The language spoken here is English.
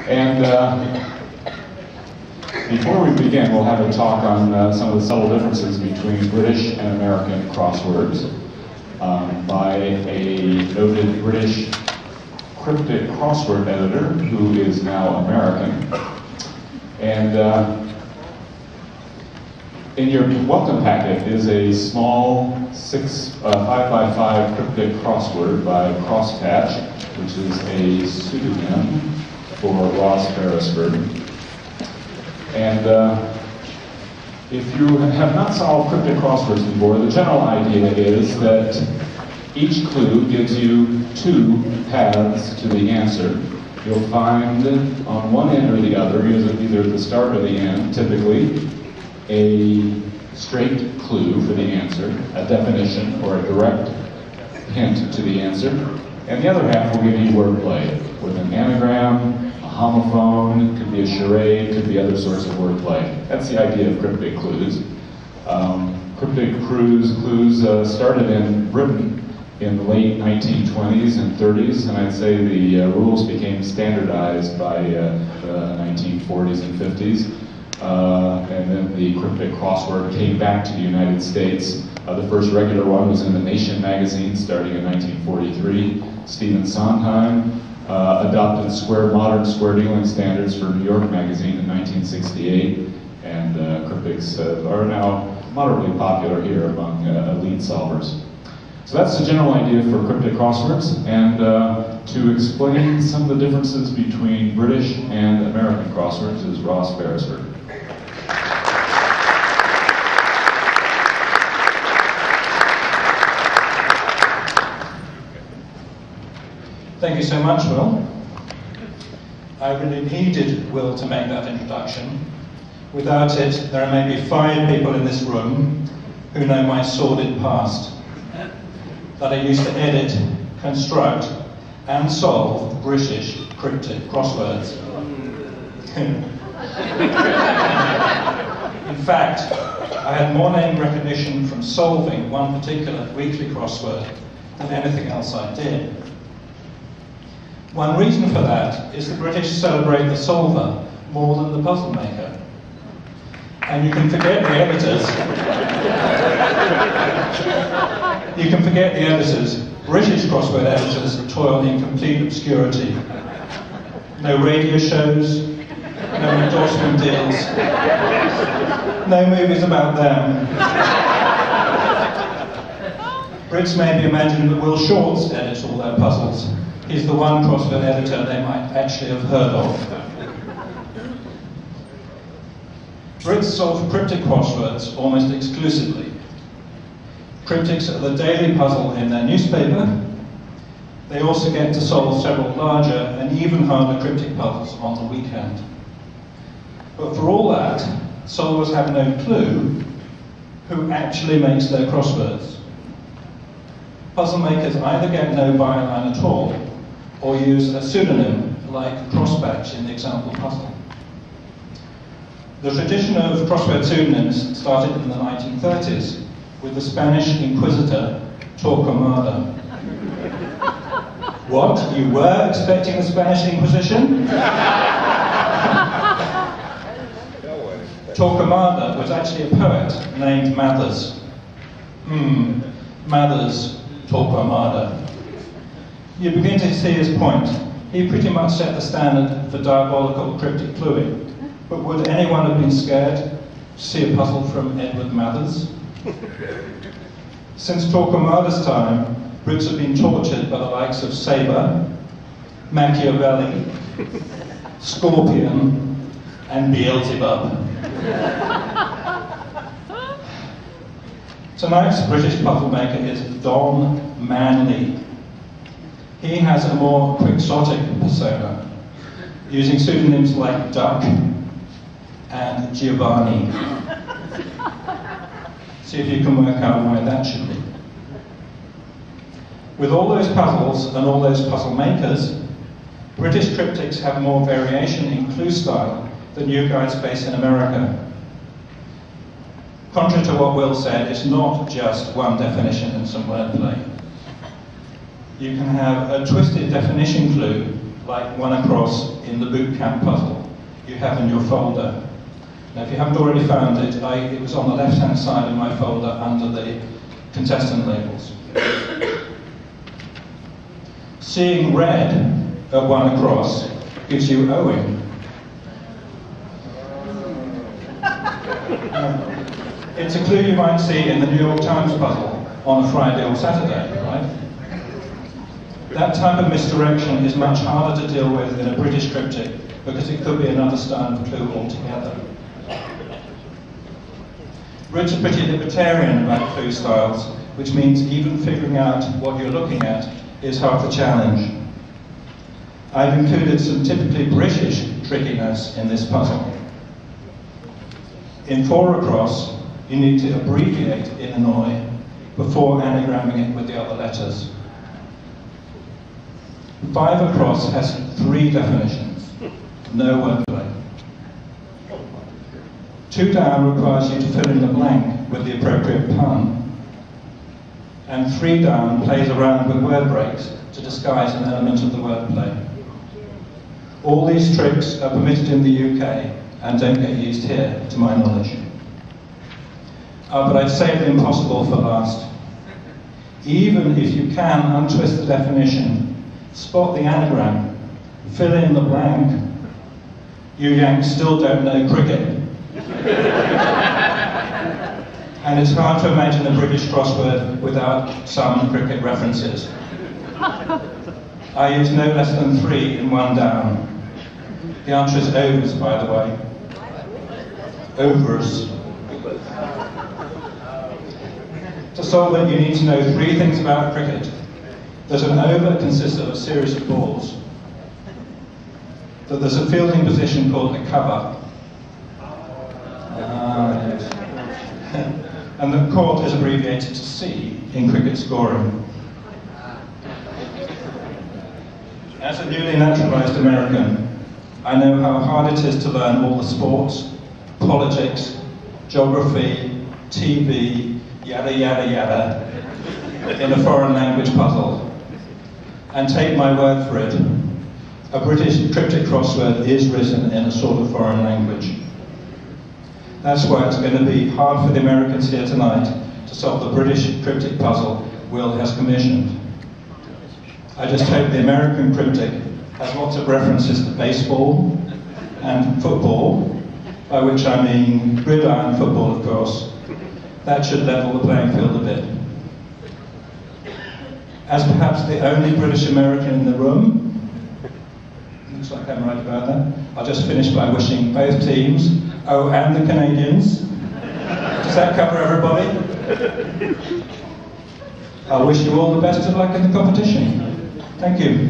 And before we begin, we'll have a talk on some of the subtle differences between British and American crosswords by a noted British cryptic crossword editor who is now American. And in your welcome packet is a small 5x5 cryptic crossword by Crosspatch, which is a pseudonym for Ross Beresford. And if you have not solved cryptic crosswords before, the general idea is that each clue gives you two paths to the answer. You'll find on one end or the other, either at the start or the end, typically, a straight clue for the answer, a definition or a direct hint to the answer, and the other half will give you wordplay with an anagram, a homophone, could be a charade, could be other sorts of wordplay. That's the idea of cryptic clues. Cryptic clues started in Britain in the late 1920s and 30s, and I'd say the rules became standardized by the 1940s and 50s. And then the cryptic crossword came back to the United States. The first regular one was in The Nation magazine starting in 1943. Stephen Sondheim adopted modern square dealing standards for New York magazine in 1968, and cryptics are now moderately popular here among elite solvers. So that's the general idea for cryptic crosswords, and to explain some of the differences between British and American crosswords is Ross Beresford. Thank you so much, Will. I really needed Will to make that introduction. Without it, there are maybe 5 people in this room who know my sordid past. That I used to edit, construct, and solve British cryptic crosswords. In fact, I had more name recognition from solving one particular weekly crossword than anything else I did. One reason for that is the British celebrate the solver more than the puzzle maker. And you can forget the editors. You can forget the editors. British crossword editors toil in complete obscurity. No radio shows, no endorsement deals, no movies about them. Brits maybe imagine that Will Shortz edits all their puzzles. He's the one crossword editor they might actually have heard of. Brits solve cryptic crosswords almost exclusively. Cryptics are the daily puzzle in their newspaper. They also get to solve several larger and even harder cryptic puzzles on the weekend. But for all that, solvers have no clue who actually makes their crosswords. Puzzle makers either get no byline at all, or use a pseudonym like Crosspatch in the example puzzle. The tradition of crossword pseudonyms started in the 1930s with the Spanish Inquisitor Torquemada. What? You were expecting the Spanish Inquisition? Torquemada was actually a poet named Mathers. Mathers, Torquemada. You begin to see his point. He pretty much set the standard for diabolical cryptic cluing. But would anyone have been scared to see a puzzle from Edward Mathers? Since Torquemada's time, Brits have been tortured by the likes of Sabre, Machiavelli, Scorpion, and Beelzebub. Tonight's British puzzle maker is Don Manley. He has a more quixotic persona, using pseudonyms like Duck and Giovanni. See if you can work out why that should be. With all those puzzles and all those puzzle makers, British cryptics have more variation in clue style than you guys face in America. Contrary to what Will said, it's not just one definition and some wordplay. You can have a twisted definition clue, like one across in the boot camp puzzle you have in your folder. Now, if you haven't already found it, it was on the left-hand side of my folder under the contestant labels. Seeing red at 1 across gives you owing. It's a clue you might see in the New York Times puzzle on a Friday or Saturday, right? That type of misdirection is much harder to deal with in a British cryptic because it could be another style of clue altogether. Brits are pretty libertarian about clue styles, which means even figuring out what you're looking at is half the challenge. I've included some typically British trickiness in this puzzle. In 4 across, you need to abbreviate Illinois before anagramming it with the other letters. 5 across has 3 definitions, no wordplay. 2 down requires you to fill in the blank with the appropriate pun. And 3 down plays around with word breaks to disguise an element of the wordplay. All these tricks are permitted in the UK and don't get used here, to my knowledge. But I'd save the impossible for last. Even if you can untwist the definition, spot the anagram, fill in the blank, you Yanks still don't know cricket. And it's hard to imagine a British crossword without some cricket references. I use no less than 3 in 1 down. The answer is overs, by the way. Overs. To solve it, you need to know 3 things about cricket. That an over consists of a series of balls. That there's a fielding position called a cover. Yes. And that court is abbreviated to C in cricket scoring. As a newly naturalised American, I know how hard it is to learn all the sports, politics, geography, TV, yada yada yada, in a foreign language puzzle. And take my word for it, a British cryptic crossword is written in a sort of foreign language. That's why it's going to be hard for the Americans here tonight to solve the British cryptic puzzle Will has commissioned. I just hope the American cryptic has lots of references to baseball and football, by which I mean gridiron football, of course. That should level the playing field a bit. As perhaps the only British American in the room, looks like I'm right about that, I'll just finish by wishing both teams, oh, and the Canadians. Does that cover everybody? I wish you all the best of luck in the competition. Thank you.